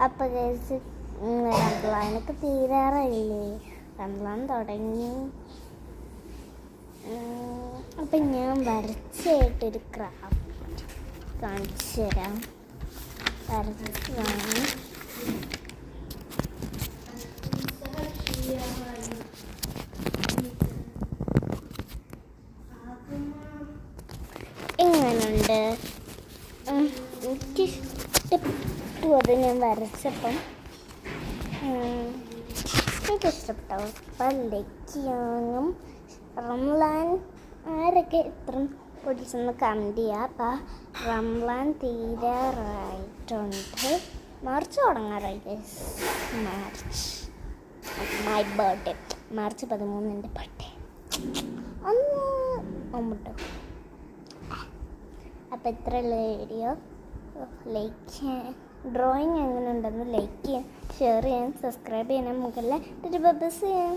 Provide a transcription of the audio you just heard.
അപ്പം ഗൈസ് റംസാനൊക്കെ തീരാറായില്ലേ, റംസാൻ തുടങ്ങി. അപ്പം ഞാൻ വരച്ചായിട്ടൊരു ക്രാഫ്റ്റ് കാണിച്ചു തരാം. വരച്ചതാണ്. എങ്ങനുണ്ട്? എനിക്കിഷ്ടപ്പെട്ടു അത് ഞാൻ വരച്ചപ്പം. എനിക്കിഷ്ടപ്പെട്ടു. അപ്പം ലൈക്ക് ചെയ്യാനും റംസാൻ ആരൊക്കെ ഇത്ര പൊടിച്ചെന്ന് കമൻറ്റ് ചെയ്യുക. അപ്പം റംസാൻ തീരാറായിട്ടുണ്ട്. മാർച്ച് തുടങ്ങാറായി guys. March my birthday March 13 എൻ്റെ ബർത്ത്ഡേ. അന്ന് മുമ്പട്ടോ. അപ്പം ഇത്രയുള്ള വീഡിയോ. ലൈക്ക് ചെയ്യാൻ, ഡ്രോയിങ് എങ്ങനെ ഉണ്ടെന്ന് ലൈക്ക് ചെയ്യാൻ, ഷെയർ ചെയ്യാൻ, സബ്സ്ക്രൈബ് ചെയ്യാൻ, മുകളിൽ ബസ് ചെയ്യാൻ.